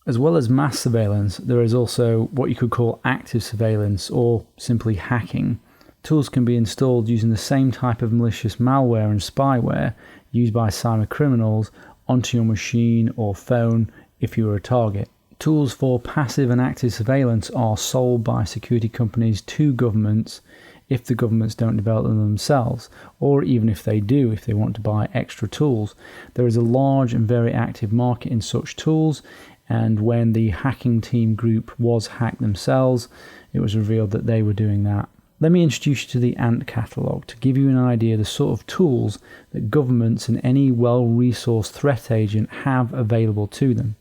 As well as mass surveillance, there is also what you could call active surveillance or simply hacking. Tools can be installed using the same type of malicious malware and spyware used by cyber criminals onto your machine or phone if you are a target. Tools for passive and active surveillance are sold by security companies to governments if the governments don't develop them themselves, or even if they do, if they want to buy extra tools. There is a large and very active market in such tools, and when the hacking team group was hacked themselves, it was revealed that they were doing that. Let me introduce you to the ANT catalogue to give you an idea of the sort of tools that governments and any well-resourced threat agent have available to them.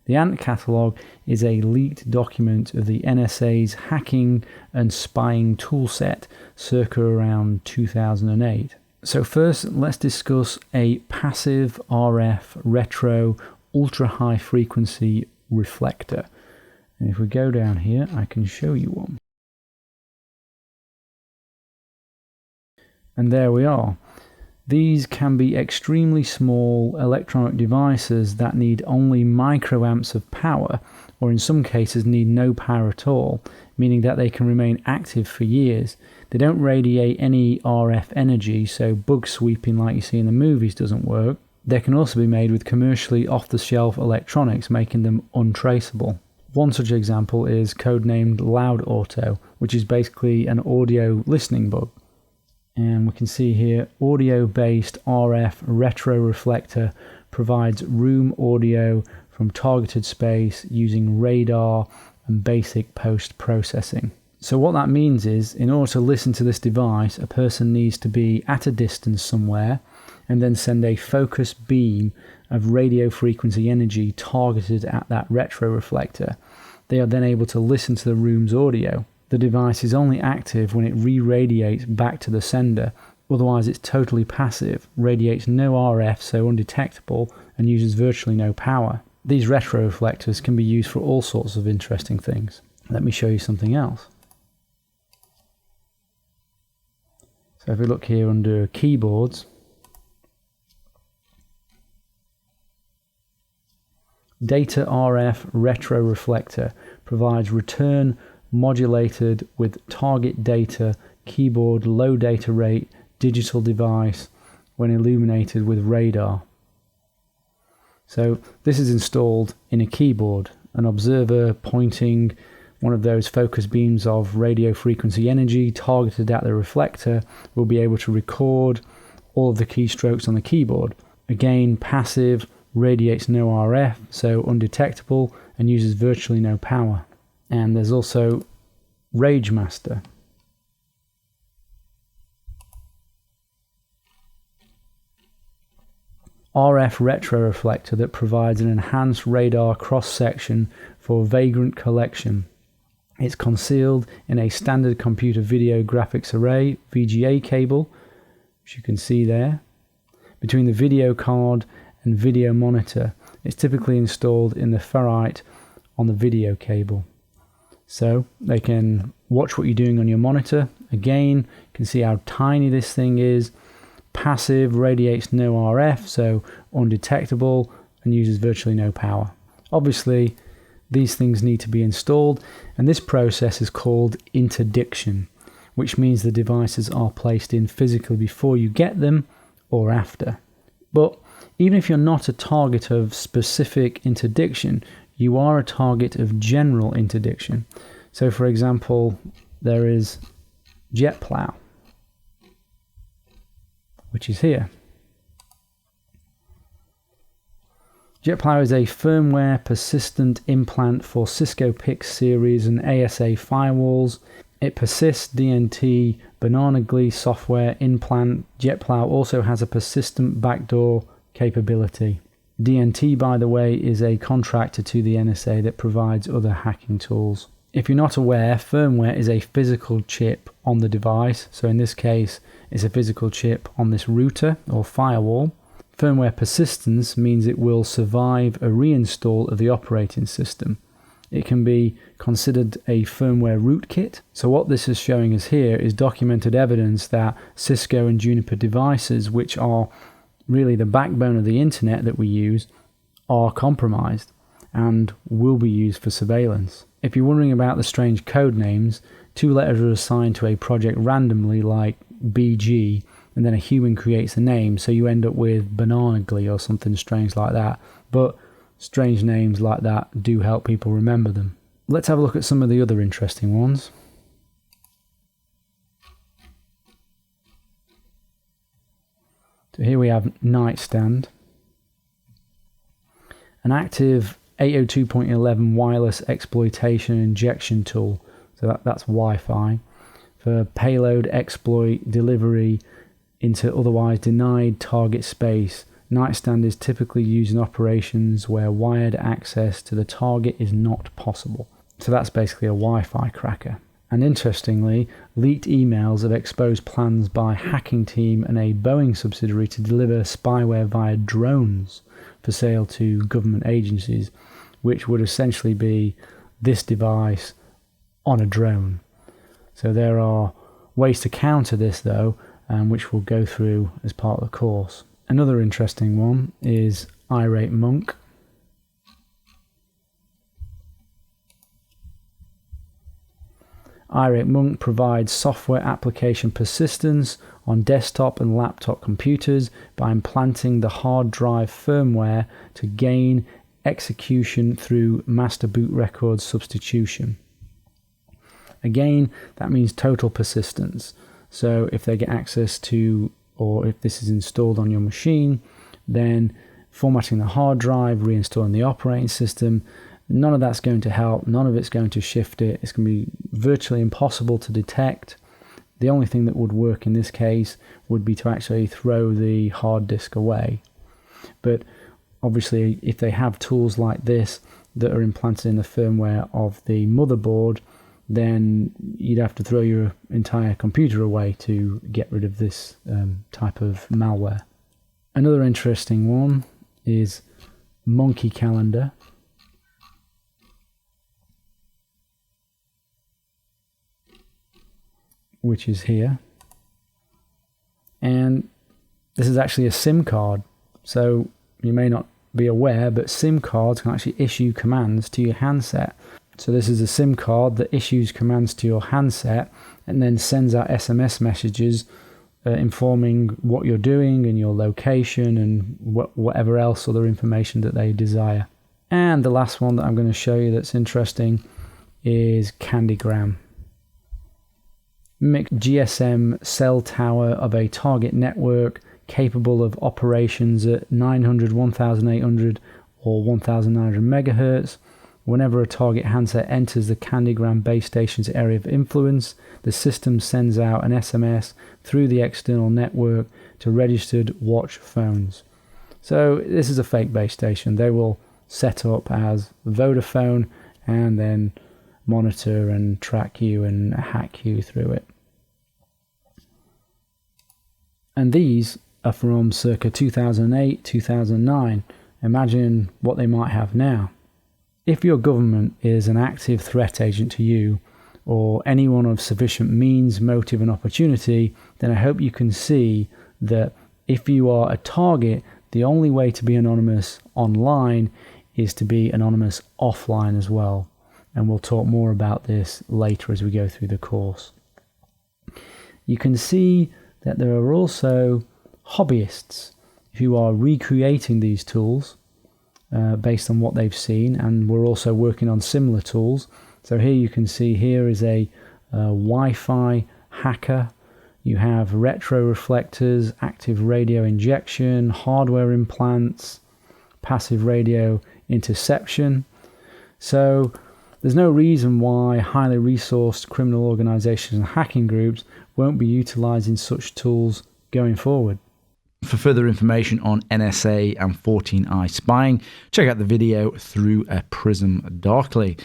The ANT catalogue is a leaked document of the NSA's hacking and spying toolset circa around 2008. So first, let's discuss a passive RF retro ultra-high frequency reflector. And if we go down here, I can show you one. And there we are. These can be extremely small electronic devices that need only microamps of power, or in some cases need no power at all, meaning that they can remain active for years. They don't radiate any RF energy, so bug sweeping like you see in the movies doesn't work. They can also be made with commercially off-the-shelf electronics, making them untraceable. One such example is codenamed Loud Auto, which is basically an audio listening bug. And we can see here, audio-based RF retro reflector provides room audio from targeted space using radar and basic post-processing. So what that means is, in order to listen to this device, a person needs to be at a distance somewhere and then send a focused beam of radio frequency energy targeted at that retro reflector. They are then able to listen to the room's audio. The device is only active when it re-radiates back to the sender, otherwise it's totally passive, radiates no RF, so undetectable, and uses virtually no power. These retro reflectors can be used for all sorts of interesting things. Let me show you something else. So if we look here under keyboards, Data RF retro reflector provides return modulated with target data keyboard low data rate digital device when illuminated with radar. So this is installed in a keyboard. An observer pointing one of those focus beams of radio frequency energy targeted at the reflector will be able to record all of the keystrokes on the keyboard. Again, passive, radiates no RF, so undetectable, and uses virtually no power. And there's also RageMaster. RF retro reflector that provides an enhanced radar cross-section for vagrant collection. It's concealed in a standard computer video graphics array VGA cable, which you can see there, between the video card and video monitor. It's typically installed in the ferrite on the video cable. So they can watch what you're doing on your monitor. Again, you can see how tiny this thing is. Passive, radiates no RF, so undetectable, and uses virtually no power. Obviously, these things need to be installed, and this process is called interdiction, which means the devices are placed in physically before you get them or after. But even if you're not a target of specific interdiction, you are a target of general interdiction. So for example, there is JetPlow, which is here. JetPlow is a firmware persistent implant for Cisco PIX series and ASA firewalls. It persists DNT banana glue software implant. JetPlow also has a persistent backdoor capability. DNT, by the way, is a contractor to the NSA that provides other hacking tools. If you're not aware, firmware is a physical chip on the device. So in this case, it's a physical chip on this router or firewall. Firmware persistence means it will survive a reinstall of the operating system. It can be considered a firmware rootkit. So what this is showing us here is documented evidence that Cisco and Juniper devices, which are really the backbone of the internet that we use, are compromised. and will be used for surveillance. If you're wondering about the strange code names, 2 letters are assigned to a project randomly, like BG, and then a human creates a name, so you end up with Bananagly or something strange like that. But strange names like that do help people remember them. Let's have a look at some of the other interesting ones. So here we have Nightstand, an active 802.11 wireless exploitation injection tool. So that's Wi-Fi for payload exploit delivery into otherwise denied target space. Nightstand is typically used in operations where wired access to the target is not possible. So that's basically a Wi-Fi cracker. And interestingly, leaked emails have exposed plans by a hacking team and a Boeing subsidiary to deliver spyware via drones for sale to government agencies, which would essentially be this device on a drone. So there are ways to counter this though, which we'll go through as part of the course. Another interesting one is Irate Monk. Irate Monk provides software application persistence on desktop and laptop computers by implanting the hard drive firmware to gain execution through master boot record substitution. Again, that means total persistence. So if they get access to, or if this is installed on your machine, then formatting the hard drive, reinstalling the operating system, none of that's going to help. None of it's going to shift it. It's going to be virtually impossible to detect. The only thing that would work in this case would be to actually throw the hard disk away. But obviously, if they have tools like this that are implanted in the firmware of the motherboard, then you'd have to throw your entire computer away to get rid of this type of malware. Another interesting one is Monkey Calendar. Which is here. And this is actually a SIM card. So you may not be aware, but SIM cards can actually issue commands to your handset. So this is a SIM card that issues commands to your handset and then sends out SMS messages informing what you're doing and your location and whatever else other information that they desire. And the last one that I'm going to show you that's interesting is Candygram. Mixed GSM cell tower of a target network capable of operations at 900, 1800 or 1900 megahertz. Whenever a target handset enters the Candygram base station's area of influence, the system sends out an SMS through the external network to registered watch phones. So this is a fake base station. They will set up as Vodafone and then monitor and track you and hack you through it. And these are from circa 2008, 2009. Imagine what they might have now. If your government is an active threat agent to you, or anyone of sufficient means, motive and opportunity, then I hope you can see that if you are a target, the only way to be anonymous online is to be anonymous offline as well. And we'll talk more about this later as we go through the course. You can see that there are also hobbyists who are recreating these tools based on what they've seen, and we're also working on similar tools. So here you can see here is a Wi-Fi hacker. You have retro reflectors, active radio injection, hardware implants, passive radio interception. So there's no reason why highly resourced criminal organizations and hacking groups won't be utilizing such tools going forward. For further information on NSA and 14i spying, check out the video Through a Prism Darkly.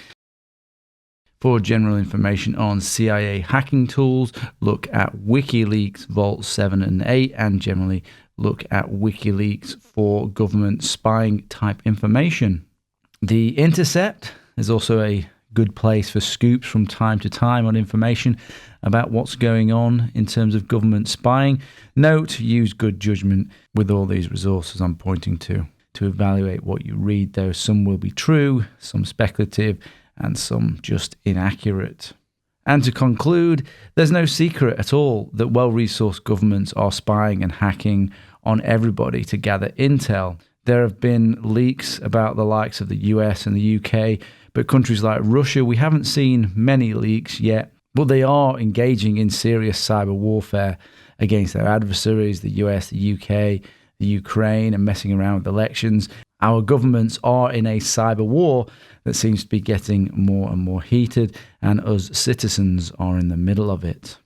For general information on CIA hacking tools, look at WikiLeaks Vault 7 and 8, and generally look at WikiLeaks for government spying type information. The Intercept is also a good place for scoops from time to time on information about what's going on in terms of government spying. Note, use good judgment with all these resources I'm pointing to. to evaluate what you read, though. Some will be true, some speculative, and some just inaccurate. And to conclude, there's no secret at all that well-resourced governments are spying and hacking on everybody to gather intel. There have been leaks about the likes of the US and the UK, but countries like Russia, we haven't seen many leaks yet, but they are engaging in serious cyber warfare against their adversaries, the US, the UK, the Ukraine, and messing around with elections. Our governments are in a cyber war that seems to be getting more and more heated, and us citizens are in the middle of it.